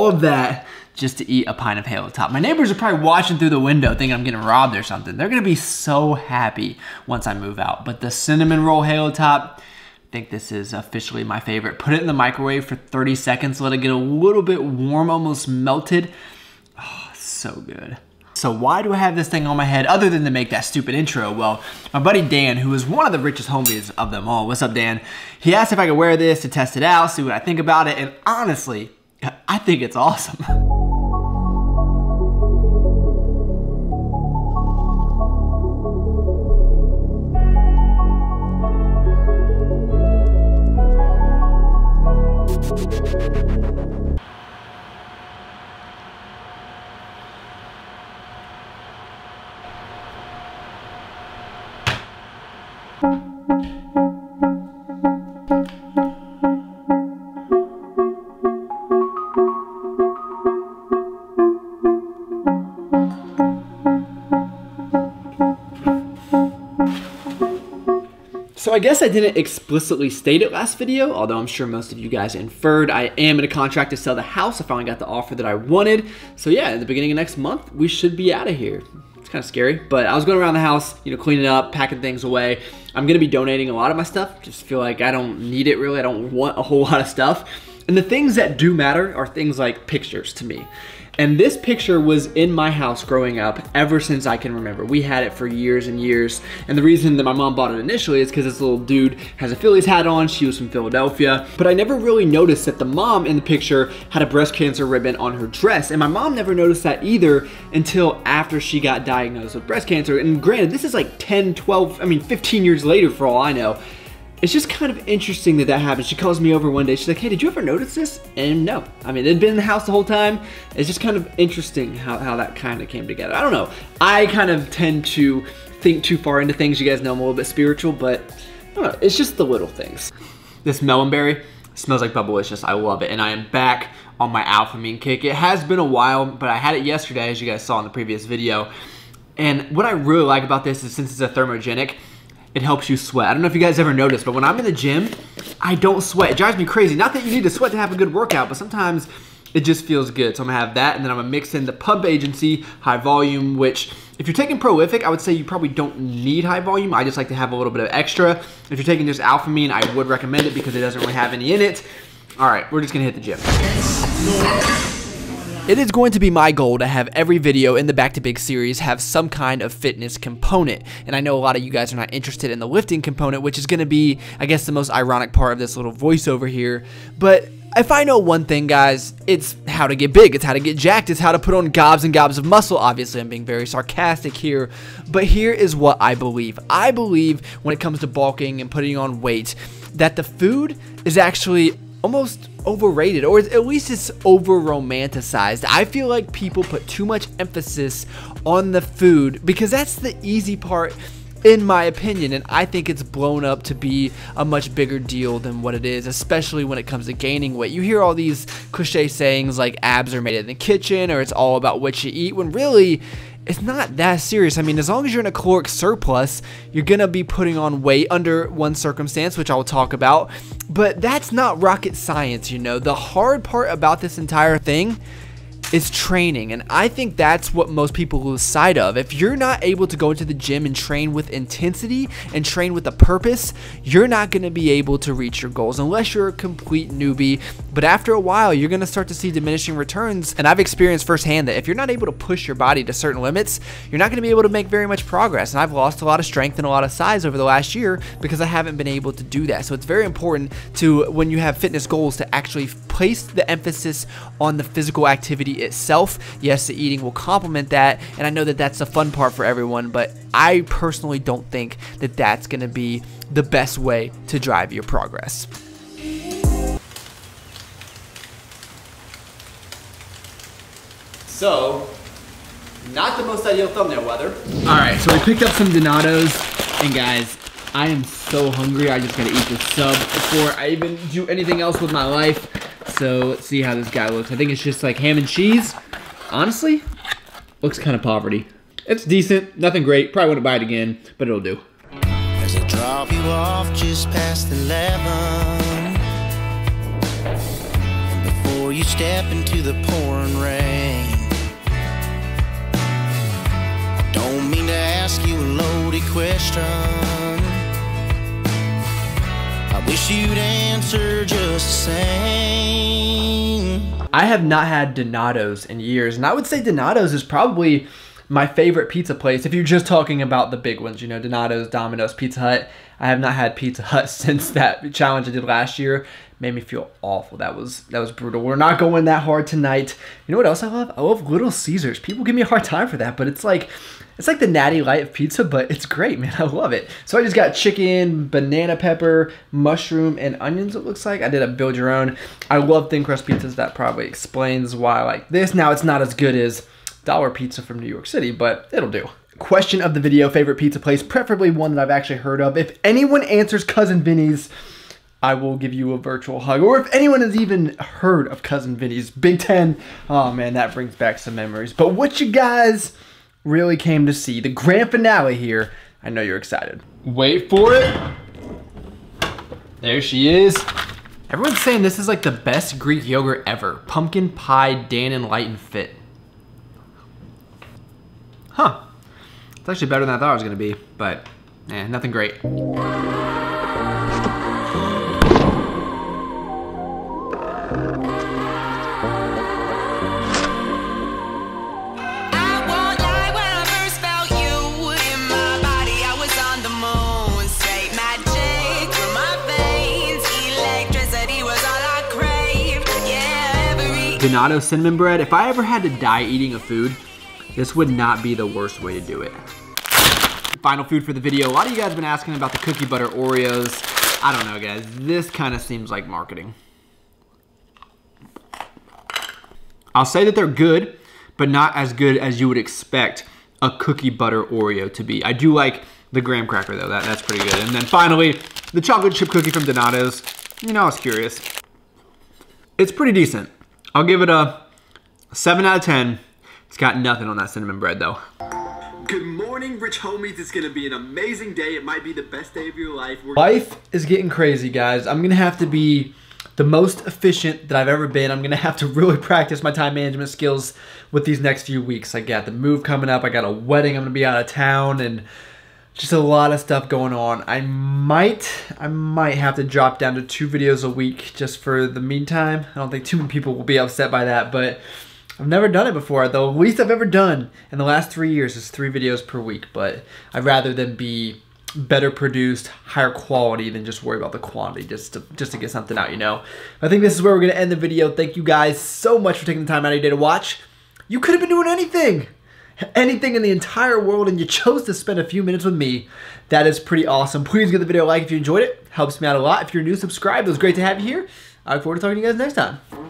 all of that just to eat a pint of Halo Top. My neighbors are probably watching through the window thinking I'm getting robbed or something. They're gonna be so happy once I move out. But the cinnamon roll Halo Top, I think this is officially my favorite. Put it in the microwave for 30 seconds, let it get a little bit warm, almost melted. Oh, so good. So why do I have this thing on my head other than to make that stupid intro? Well, my buddy Dan, who is one of the richest homies of them all, what's up Dan? He asked if I could wear this to test it out, see what I think about it, and honestly, I think it's awesome. So I guess I didn't explicitly state it last video, although I'm sure most of you guys inferred. I am in a contract to sell the house. I finally got the offer that I wanted. So yeah, at the beginning of next month, we should be out of here. It's kind of scary, but I was going around the house, you know, cleaning up, packing things away. I'm gonna be donating a lot of my stuff. Just feel like I don't need it really. I don't want a whole lot of stuff. And the things that do matter are things like pictures to me. And this picture was in my house growing up ever since I can remember. We had it for years and years. And the reason that my mom bought it initially is because this little dude has a Phillies hat on. She was from Philadelphia. But I never really noticed that the mom in the picture had a breast cancer ribbon on her dress. And my mom never noticed that either until after she got diagnosed with breast cancer. And granted, this is like 10, 12, 15 years later for all I know. It's just kind of interesting that that happened. She calls me over one day. She's like, hey, did you ever notice this? And no. I mean, it had been in the house the whole time. It's just kind of interesting how that kind of came together. I don't know. I kind of tend to think too far into things. You guys know I'm a little bit spiritual, but I don't know. It's just the little things. This melonberry smells like Bubblicious. I love it. And I am back on my alphamine kick. It has been a while, but I had it yesterday, as you guys saw in the previous video. And what I really like about this is since it's a thermogenic, it helps you sweat. I don't know if you guys ever noticed, but when I'm in the gym, I don't sweat. It drives me crazy. Not that you need to sweat to have a good workout, but sometimes it just feels good. So I'm gonna have that, and then I'm gonna mix in the Pump Agency High Volume, which if you're taking Prolific, I would say you probably don't need high volume. I just like to have a little bit of extra. If you're taking just Alphamine, I would recommend it because it doesn't really have any in it. All right, we're just gonna hit the gym. It is going to be my goal to have every video in the Back to Big series have some kind of fitness component. And I know a lot of you guys are not interested in the lifting component, which is going to be, I guess, the most ironic part of this little voiceover here. But if I know one thing, guys, it's how to get big. It's how to get jacked. It's how to put on gobs and gobs of muscle. Obviously, I'm being very sarcastic here. But here is what I believe. I believe when it comes to bulking and putting on weight, that the food is actually almost overrated, or at least it's over romanticized. I feel like people put too much emphasis on the food because that's the easy part in my opinion, and I think it's blown up to be a much bigger deal than what it is, especially when it comes to gaining weight. You hear all these cliche sayings like abs are made in the kitchen or it's all about what you eat, when really it's not that serious. I mean, as long as you're in a caloric surplus, you're gonna be putting on weight under one circumstance, which I'll talk about, but that's not rocket science, you know. The hard part about this entire thing is training, and I think that's what most people lose sight of. If you're not able to go into the gym and train with intensity and train with a purpose, you're not going to be able to reach your goals unless you're a complete newbie. But after a while, you're going to start to see diminishing returns, and I've experienced firsthand that if you're not able to push your body to certain limits, you're not going to be able to make very much progress. And I've lost a lot of strength and a lot of size over the last year because I haven't been able to do that. So it's very important to, when you have fitness goals, to actually place the emphasis on the physical activity itself. Yes, the eating will complement that, and I know that that's the fun part for everyone, but I personally don't think that that's going to be the best way to drive your progress. So, not the most ideal thumbnail weather. Alright, so we picked up some Donatos, and guys, I am so hungry. I just gotta eat this sub before I even do anything else with my life. So let's see how this guy looks. I think it's just like ham and cheese. Honestly, looks kind of poverty. It's decent, nothing great. Probably wouldn't buy it again, but it'll do. As I drop you off just past 11, and before before you step into the pouring rain. I don't mean to ask you a loaded question. I wish you'd answer just the same. I have not had Donato's in years, and I would say Donato's is probably my favorite pizza place if you're just talking about the big ones, you know, Donato's, Domino's, Pizza Hut. I have not had Pizza Hut since that challenge I did last year. Made me feel awful. That was brutal. We're not going that hard tonight. You know what else I love? I love Little Caesars. People give me a hard time for that, but it's like the Natty Light of pizza, but it's great, man. I love it. So I just got chicken, banana pepper, mushroom, and onions, it looks like. I did a build your own. I love thin crust pizzas. That probably explains why I like this. Now, it's not as good as Dollar Pizza from New York City, but it'll do. Question of the video, favorite pizza place, preferably one that I've actually heard of. If anyone answers Cousin Vinny's, I will give you a virtual hug. Or if anyone has even heard of Cousin Vinny's, Big Ten, oh man, that brings back some memories. But what you guys really came to see, the grand finale here, I know you're excited. Wait for it. There she is. Everyone's saying this is like the best Greek yogurt ever. Pumpkin pie, Dannon Light and Fit. Huh. It's actually better than I thought it was gonna be, but nothing great. Donato cinnamon bread. If I ever had to die eating a food, this would not be the worst way to do it. Final food for the video. A lot of you guys have been asking about the cookie butter Oreos. I don't know, guys. This kind of seems like marketing. I'll say that they're good, but not as good as you would expect a cookie butter Oreo to be. I do like the graham cracker though. That's pretty good. And then finally, the chocolate chip cookie from Donato's. You know, I was curious. It's pretty decent. I'll give it a 7 out of 10. It's got nothing on that cinnamon bread though. Good morning, Rich Homies. It's gonna be an amazing day. It might be the best day of your life. Life is getting crazy, guys. I'm gonna have to be the most efficient that I've ever been. I'm gonna have to really practice my time management skills with these next few weeks. I got the move coming up. I got a wedding. I'm gonna be out of town and just a lot of stuff going on. I might have to drop down to 2 videos a week just for the meantime. I don't think too many people will be upset by that, but I've never done it before. The least I've ever done in the last 3 years is 3 videos per week, but I'd rather them be better produced, higher quality than just worry about the quantity just to get something out, you know? I think this is where we're gonna end the video. Thank you guys so much for taking the time out of your day to watch. You could have been doing anything in the entire world, and you chose to spend a few minutes with me. That is pretty awesome. Please give the video a like if you enjoyed it. Helps me out a lot. If you're new, subscribe. It was great to have you here. I look forward to talking to you guys next time.